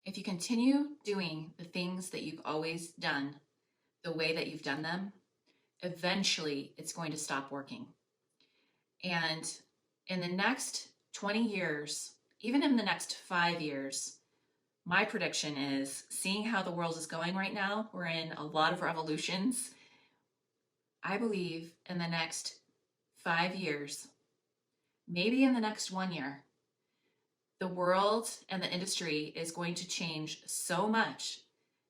If you continue doing the things that you've always done the way that you've done them, eventually it's going to stop working. And in the next 20 years, even in the next 5 years, my prediction is, seeing how the world is going right now, we're in a lot of revolutions. I believe in the next 5 years, maybe in the next 1 year, the world and the industry is going to change so much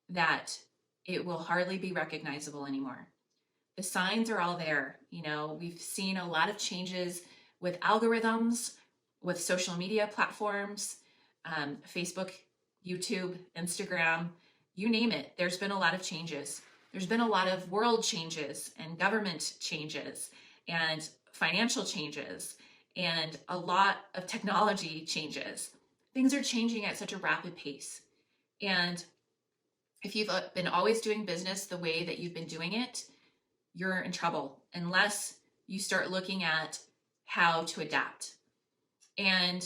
that it will hardly be recognizable anymore. The signs are all there. We've seen a lot of changes with algorithms, with social media platforms, Facebook, YouTube, Instagram, you name it. There's been a lot of changes. There's been a lot of world changes and government changes and financial changes and a lot of technology changes. Things are changing at such a rapid pace. And if you've been always doing business the way that you've been doing it, you're in trouble unless you start looking at how to adapt. And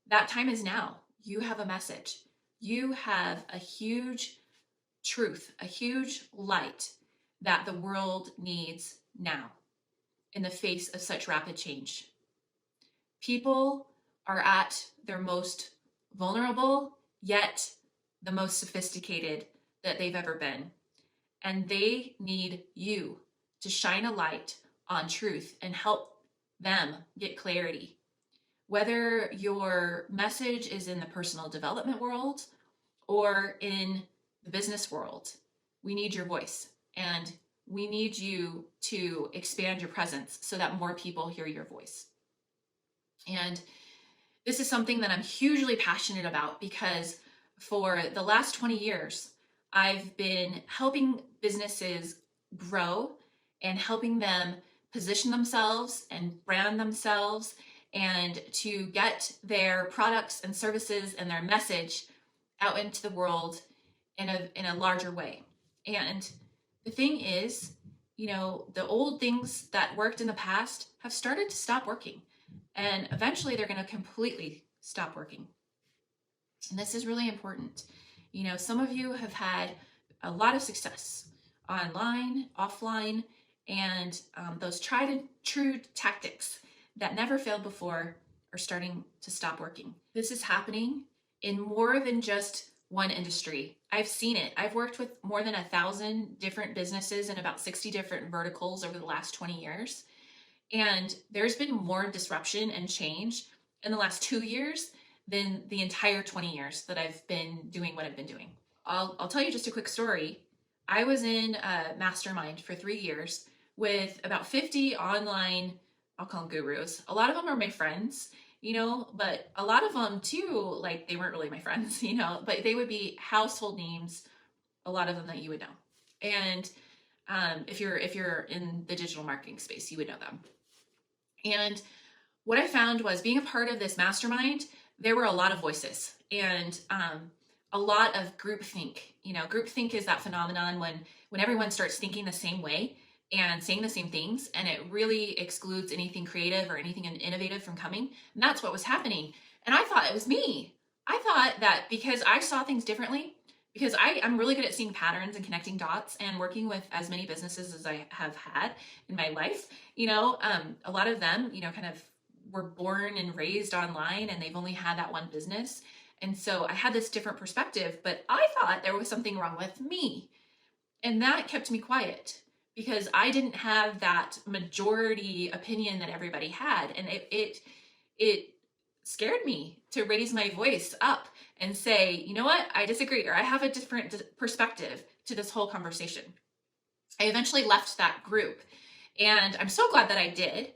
that time is now. You have a message. You have a huge truth, a huge light that the world needs now in the face of such rapid change. People are at their most vulnerable, yet the most sophisticated that they've ever been. And they need you to shine a light on truth and help them get clarity. Whether your message is in the personal development world or in the business world, we need your voice and we need you to expand your presence so that more people hear your voice. And this is something that I'm hugely passionate about because for the last 20 years, I've been helping businesses grow and helping them position themselves and brand themselves and to get their products and services and their message out into the world in a larger way. And the thing is, the old things that worked in the past have started to stop working. And eventually they're going to completely stop working. And this is really important. Some of you have had a lot of success online, offline, and those tried and true tactics that never failed before are starting to stop working. This is happening in more than just one industry. I've seen it. I've worked with more than 1,000 different businesses in about 60 different verticals over the last 20 years. And there's been more disruption and change in the last 2 years than the entire 20 years that I've been doing what I've been doing. I'll tell you just a quick story. I was in a mastermind for 3 years with about 50 online, I'll call them gurus. A lot of them are my friends, but a lot of them too, like they weren't really my friends, but they would be household names, a lot of them that you would know. And if you're in the digital marketing space, you would know them. And what I found was, being a part of this mastermind, there were a lot of voices and a lot of groupthink. Groupthink is that phenomenon when everyone starts thinking the same way and saying the same things, and it really excludes anything creative or anything innovative from coming. And that's what was happening. And I thought it was me. I thought that because I saw things differently, because I'm really good at seeing patterns and connecting dots and working with as many businesses as I have had in my life, a lot of them, kind of were born and raised online and they've only had that one business. And so I had this different perspective, but I thought there was something wrong with me. And that kept me quiet because I didn't have that majority opinion that everybody had. And it scared me to raise my voice up and say, you know what, I disagree, or I have a different perspective to this whole conversation. I eventually left that group, and I'm so glad that I did,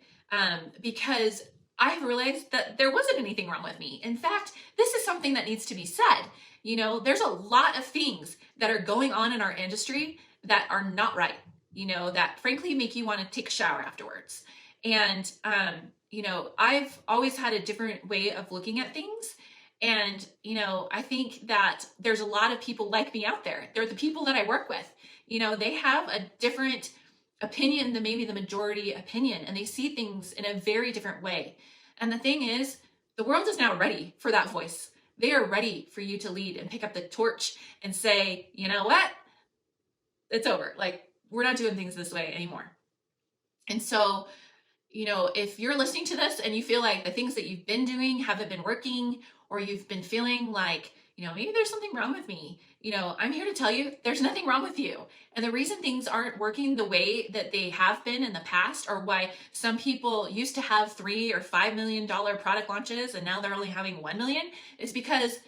because I have realized that there wasn't anything wrong with me. In fact, this is something that needs to be said. There's a lot of things that are going on in our industry that are not right, that frankly make you want to take a shower afterwards. And, I've always had a different way of looking at things. And, I think that there's a lot of people like me out there. They're the people that I work with. They have a different opinion than maybe the majority opinion, and they see things in a very different way. And the thing is, the world is now ready for that voice. They are ready for you to lead and pick up the torch and say, you know what? It's over. Like, we're not doing things this way anymore. And so, if you're listening to this and you feel like the things that you've been doing haven't been working, or you've been feeling like, maybe there's something wrong with me, I'm here to tell you there's nothing wrong with you. And the reason things aren't working the way that they have been in the past, or why some people used to have $3 or $5 million product launches and now they're only having 1 million, is because,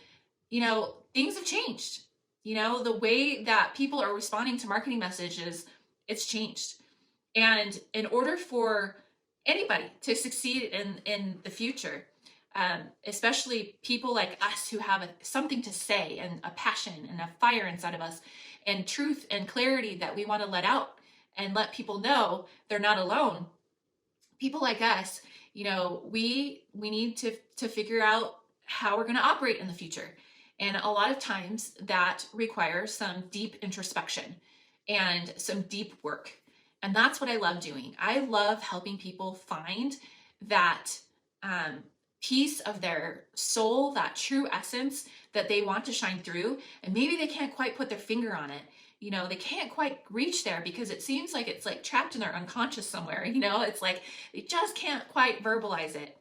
things have changed. The way that people are responding to marketing messages, it's changed. And in order for anybody to succeed in the future, especially people like us who have something to say and a passion and a fire inside of us and truth and clarity that we want to let out and let people know they're not alone. People like us, we need to figure out how we're going to operate in the future. And a lot of times that requires some deep introspection and some deep work. And that's what I love doing. I love helping people find that piece of their soul, that true essence that they want to shine through. And maybe they can't quite put their finger on it. They can't quite reach there because it seems like it's like trapped in their unconscious somewhere. It's like they just can't quite verbalize it.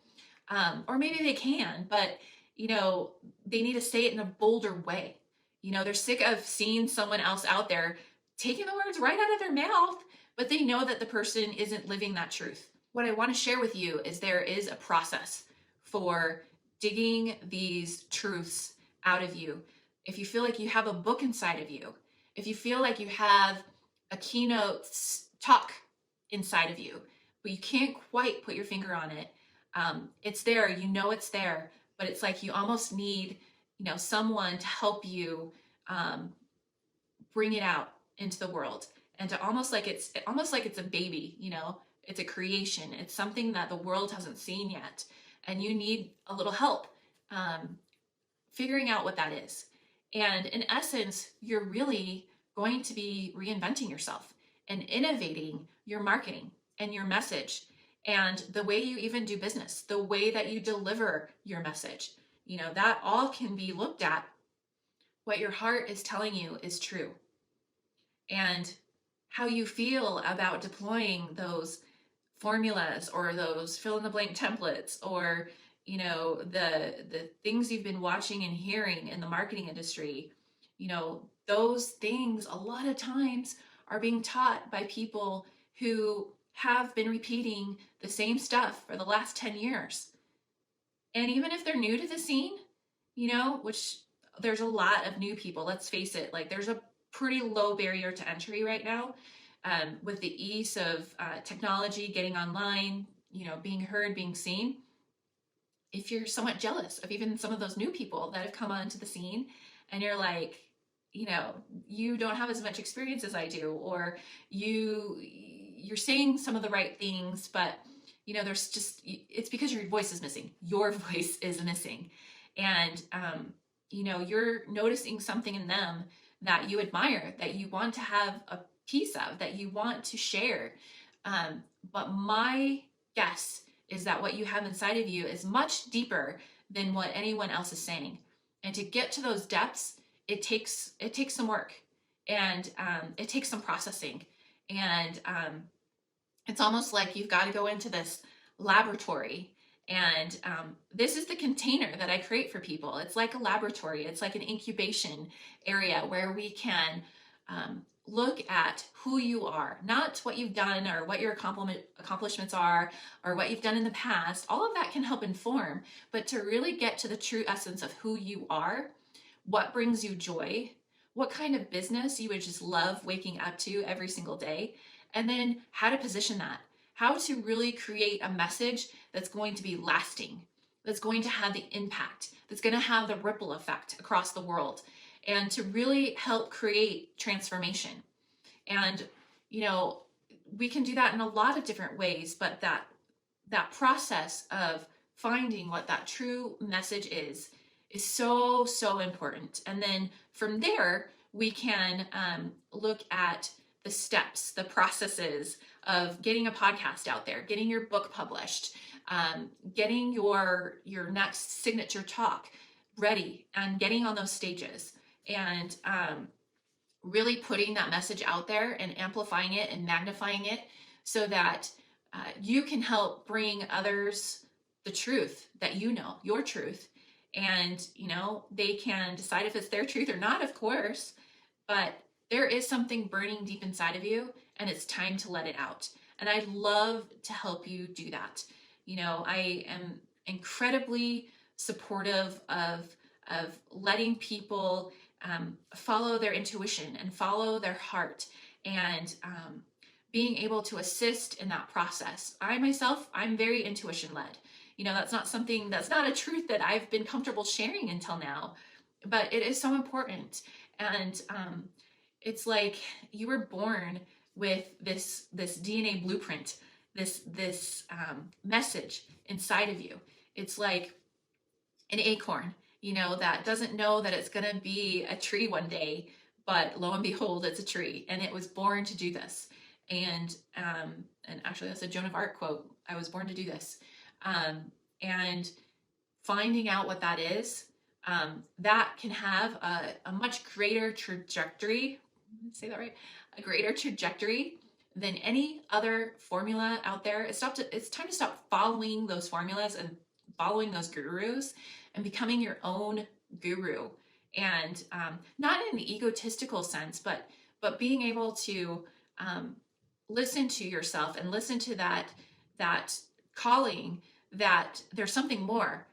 Or maybe they can, but they need to say it in a bolder way. They're sick of seeing someone else out there taking the words right out of their mouth, but they know that the person isn't living that truth. What I want to share with you is there is a process for digging these truths out of you. If you feel like you have a book inside of you, if you feel like you have a keynote talk inside of you, but you can't quite put your finger on it, it's there, it's there, but it's like you almost need, someone to help you bring it out into the world, and to almost like it's a baby, it's a creation. It's something that the world hasn't seen yet, and you need a little help figuring out what that is. And in essence, you're really going to be reinventing yourself and innovating your marketing and your message and the way you even do business, the way that you deliver your message. That all can be looked at. What your heart is telling you is true. And how you feel about deploying those formulas or those fill in the blank templates, or the things you've been watching and hearing in the marketing industry, those things a lot of times are being taught by people who have been repeating the same stuff for the last 10 years. And even if they're new to the scene, which there's a lot of new people, let's face it, like there's a pretty low barrier to entry right now, with the ease of technology, getting online, being heard, being seen. If you're somewhat jealous of even some of those new people that have come onto the scene, and you're like, you don't have as much experience as I do, or you're saying some of the right things, but there's just, it's because your voice is missing. Your voice is missing. And you're noticing something in them that you admire, that you want to have a piece of, that you want to share. But my guess is that what you have inside of you is much deeper than what anyone else is saying. And to get to those depths, it takes some work, and it takes some processing. And it's almost like you've got to go into this laboratory. And this is the container that I create for people. It's like a laboratory. It's like an incubation area where we can look at who you are, not what you've done or what your accomplishments are or what you've done in the past. All of that can help inform, but to really get to the true essence of who you are, what brings you joy, what kind of business you would just love waking up to every single day, and then how to position that, how to really create a message that's going to be lasting, that's going to have the impact, that's going to have the ripple effect across the world, and to really help create transformation. And, we can do that in a lot of different ways, but that process of finding what that true message is so, so important. And then from there, we can look at the steps, the processes of getting a podcast out there, getting your book published, getting your next signature talk, ready and getting on those stages and really putting that message out there and amplifying it and magnifying it so that you can help bring others the truth that you know, your truth. And, they can decide if it's their truth or not, of course, but there is something burning deep inside of you and it's time to let it out. And I'd love to help you do that. I am incredibly supportive of letting people follow their intuition and follow their heart and being able to assist in that process. I myself, I'm very intuition led. That's not a truth that I've been comfortable sharing until now, but it is so important. And it's like you were born with this DNA blueprint, this message inside of you. It's like an acorn, that doesn't know that it's going to be a tree one day, but lo and behold, it's a tree, and it was born to do this. And actually, that's a Joan of Arc quote. I was born to do this. And finding out what that is, that can have a much greater trajectory. Say that right? A greater trajectory than any other formula out there. It's time to stop following those formulas and following those gurus and becoming your own guru. And not in an egotistical sense, but being able to listen to yourself and listen to that calling, that there's something more.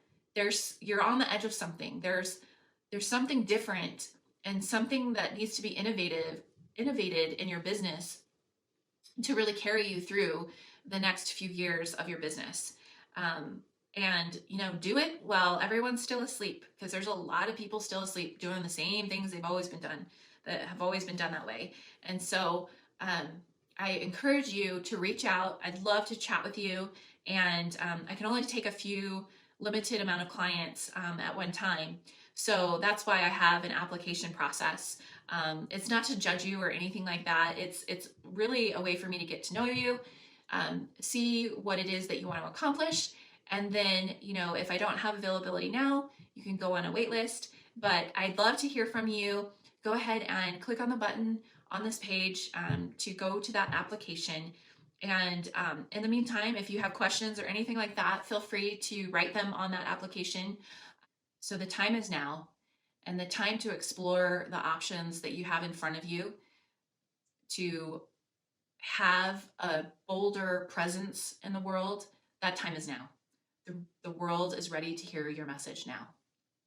You're on the edge of something. There's something different and something that needs to be innovated in your business to really carry you through the next few years of your business. And do it while everyone's still asleep, because there's a lot of people still asleep doing the same things they've always been done, that have always been done that way. And so I encourage you to reach out. I'd love to chat with you. And I can only take a few limited amount of clients at one time. So that's why I have an application process. It's not to judge you or anything like that. It's really a way for me to get to know you, see what it is that you want to accomplish. And then, if I don't have availability now, you can go on a wait list. But I'd love to hear from you. Go ahead and click on the button on this page to go to that application. And in the meantime, if you have questions or anything like that, feel free to write them on that application. So the time is now, and the time to explore the options that you have in front of you to have a bolder presence in the world. That time is now. The world is ready to hear your message now.